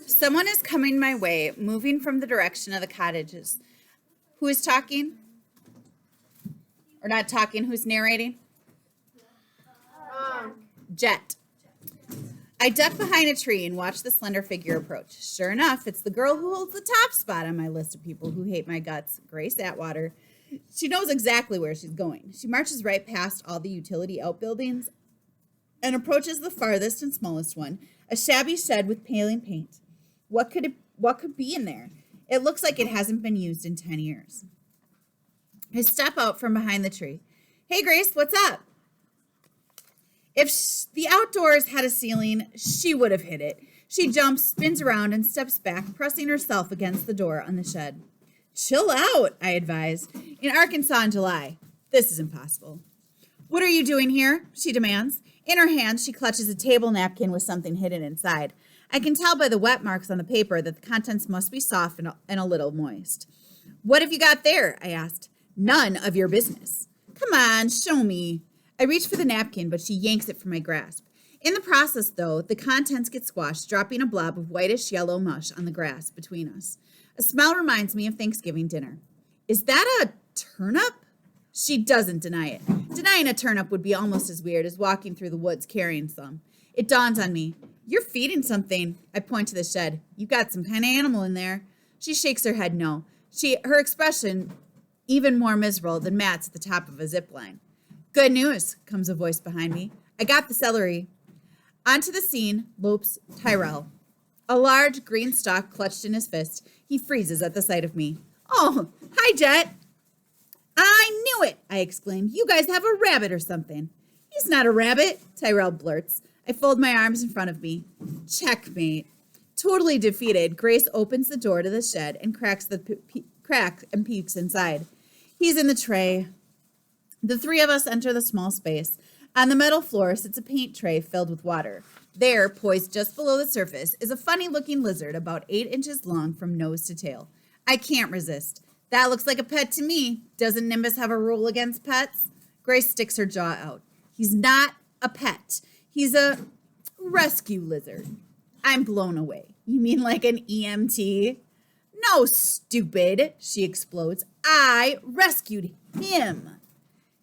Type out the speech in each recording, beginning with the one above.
Someone is coming my way, moving from the direction of the cottages. Who is talking? Or not talking, who's narrating? Jet. I duck behind a tree and watch the slender figure approach. Sure enough, it's the girl who holds the top spot on my list of people who hate my guts, Grace Atwater. She knows exactly where she's going. She marches right past all the utility outbuildings and approaches the farthest and smallest one, a shabby shed with paling paint. What could be in there? It looks like it hasn't been used in 10 years. I step out from behind the tree. Hey, Grace, what's up? If the outdoors had a ceiling, she would have hit it. She jumps, spins around, and steps back, pressing herself against the door on the shed. Chill out, I advise. In Arkansas in July. This is impossible. What are you doing here? She demands. In her hand, she clutches a table napkin with something hidden inside. I can tell by the wet marks on the paper that the contents must be soft and a little moist. What have you got there? I asked. None of your business. Come on, show me. I reach for the napkin, but she yanks it from my grasp. In the process, though, the contents get squashed, dropping a blob of whitish yellow mush on the grass between us. A smell reminds me of Thanksgiving dinner. Is that a turnip? She doesn't deny it. Denying a turnip would be almost as weird as walking through the woods carrying some. It dawns on me. You're feeding something. I point to the shed. You got some kind of animal in there. She shakes her head no. Her expression even more miserable than Matt's at the top of a zip line. Good news, comes a voice behind me. I got the celery. Onto the scene lopes Tyrell. A large green stalk clutched in his fist. He freezes at the sight of me. Oh, hi, Jet. I knew it, I exclaimed. You guys have a rabbit or something. He's not a rabbit, Tyrell blurts. I fold my arms in front of me. Checkmate. Totally defeated, Grace opens the door to the shed and cracks the crack and peeks inside. He's in the tray. The three of us enter the small space. On the metal floor sits a paint tray filled with water. There, poised just below the surface, is a funny-looking lizard about 8 inches long from nose to tail. I can't resist. That looks like a pet to me. Doesn't Nimbus have a rule against pets? Grace sticks her jaw out. He's not a pet. He's a rescue lizard. I'm blown away. You mean like an EMT? No, stupid, she explodes. I rescued him.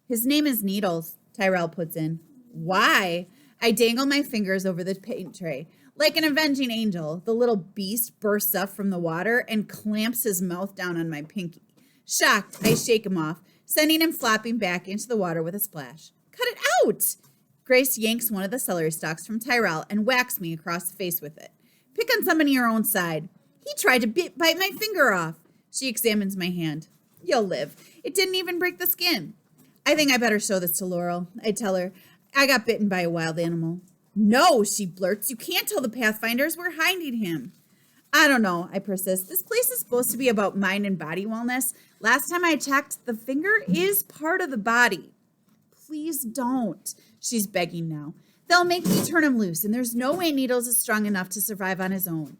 His name is Needles, Tyrell puts in. Why? I dangle my fingers over the paint tray. Like an avenging angel, the little beast bursts up from the water and clamps his mouth down on my pinky. Shocked, I shake him off, sending him flopping back into the water with a splash. Cut it out! Grace yanks one of the celery stalks from Tyrell and whacks me across the face with it. Pick on someone on your own side. He tried to bite my finger off. She examines my hand. You'll live. It didn't even break the skin. I think I better show this to Laurel. I tell her, I got bitten by a wild animal. No, she blurts. You can't tell the Pathfinders we're hiding him. I don't know, I persist. This place is supposed to be about mind and body wellness. Last time I checked, the finger is part of the body. Please don't, she's begging now. They'll make me turn him loose, and there's no way Needles is strong enough to survive on his own.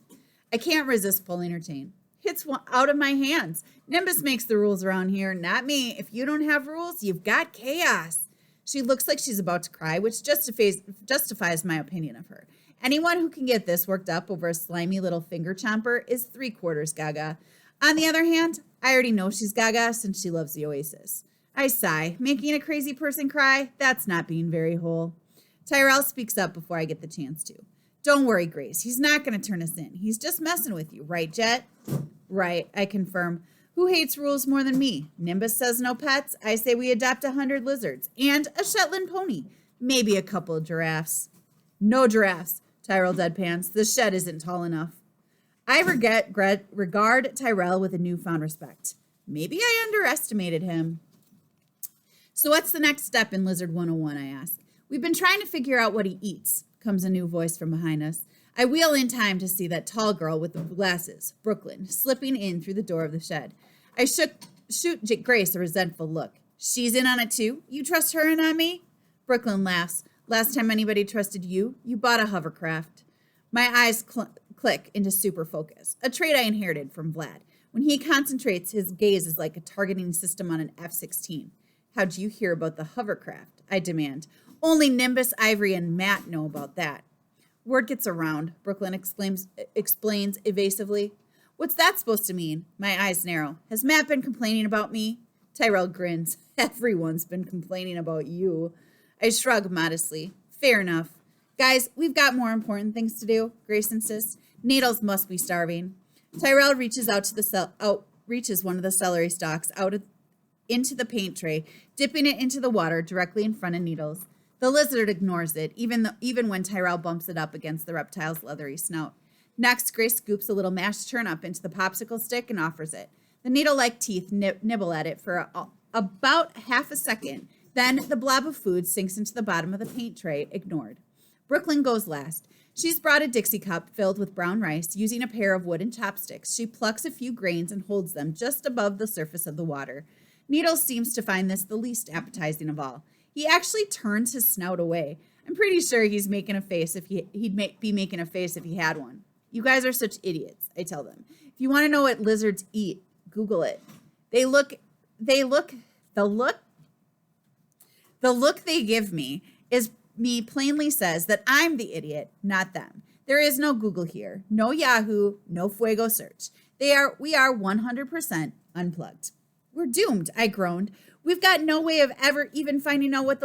I can't resist pulling her chain. It's out of my hands. Nimbus makes the rules around here, not me. If you don't have rules, you've got chaos. She looks like she's about to cry, which justifies my opinion of her. Anyone who can get this worked up over a slimy little finger chomper is 3/4 gaga. On the other hand, I already know she's gaga since she loves the Oasis. I sigh. Making a crazy person cry? That's not being very whole. Tyrell speaks up before I get the chance to. Don't worry, Grace. He's not going to turn us in. He's just messing with you. Right, Jet? Right, I confirm. Who hates rules more than me? Nimbus says no pets. I say we adopt 100 lizards and a Shetland pony. Maybe a couple of giraffes. No giraffes, Tyrell deadpans. The shed isn't tall enough. I regard Tyrell with a newfound respect. Maybe I underestimated him. So what's the next step in Lizard 101, I ask. We've been trying to figure out what he eats, comes a new voice from behind us. I wheel in time to see that tall girl with the glasses, Brooklyn, slipping in through the door of the shed. I shoot Grace a resentful look. She's in on it too? You trust her and not me? Brooklyn laughs. Last time anybody trusted you, you bought a hovercraft. My eyes click into super focus, a trait I inherited from Vlad. When he concentrates, his gaze is like a targeting system on an F-16. How'd you hear about the hovercraft? I demand. Only Nimbus, Ivory, and Matt know about that. Word gets around, Brooklyn explains evasively. What's that supposed to mean? My eyes narrow. Has Matt been complaining about me? Tyrell grins. Everyone's been complaining about you. I shrug modestly. Fair enough. Guys, we've got more important things to do, Grace insists. Needles must be starving. Tyrell reaches reaches one of the celery stalks into the paint tray, dipping it into the water directly in front of Needles. The lizard ignores it, even when Tyrell bumps it up against the reptile's leathery snout. Next, Grace scoops a little mashed turnip into the popsicle stick and offers it. The needle-like teeth nibble at it for about half a second. Then the blob of food sinks into the bottom of the paint tray, ignored. Brooklyn goes last. She's brought a Dixie cup filled with brown rice. Using a pair of wooden chopsticks, she plucks a few grains and holds them just above the surface of the water. Needles seems to find this the least appetizing of all. He actually turns his snout away. I'm pretty sure he's making a face if he'd be making a face if he had one. You guys are such idiots, I tell them. If you want to know what lizards eat, Google it. The look they give me plainly says that I'm the idiot, not them. There is no Google here, no Yahoo, no Fuego search. We are 100% unplugged. We're doomed, I groaned. We've got no way of ever even finding out what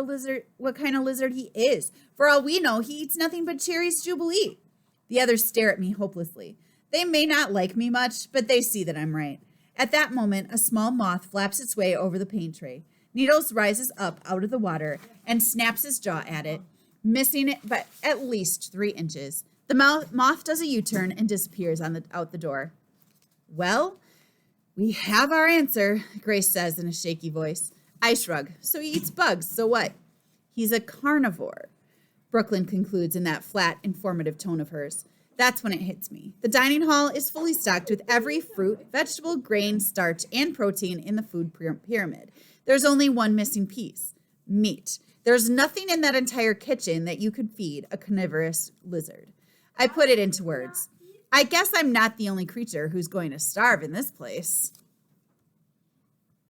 kind of lizard he is. For all we know, he eats nothing but Cherry's Jubilee. The others stare at me hopelessly. They may not like me much, but they see that I'm right. At that moment, a small moth flaps its way over the paint tray. Needles rises up out of the water and snaps his jaw at it, missing it by at least 3 inches. The moth does a U-turn and disappears out the door. Well, we have our answer, Grace says in a shaky voice. I shrug. So he eats bugs, so what? He's a carnivore, Brooklyn concludes in that flat, informative tone of hers. That's when it hits me. The dining hall is fully stocked with every fruit, vegetable, grain, starch, and protein in the food pyramid. There's only one missing piece: meat. There's nothing in that entire kitchen that you could feed a carnivorous lizard. I put it into words. I guess I'm not the only creature who's going to starve in this place.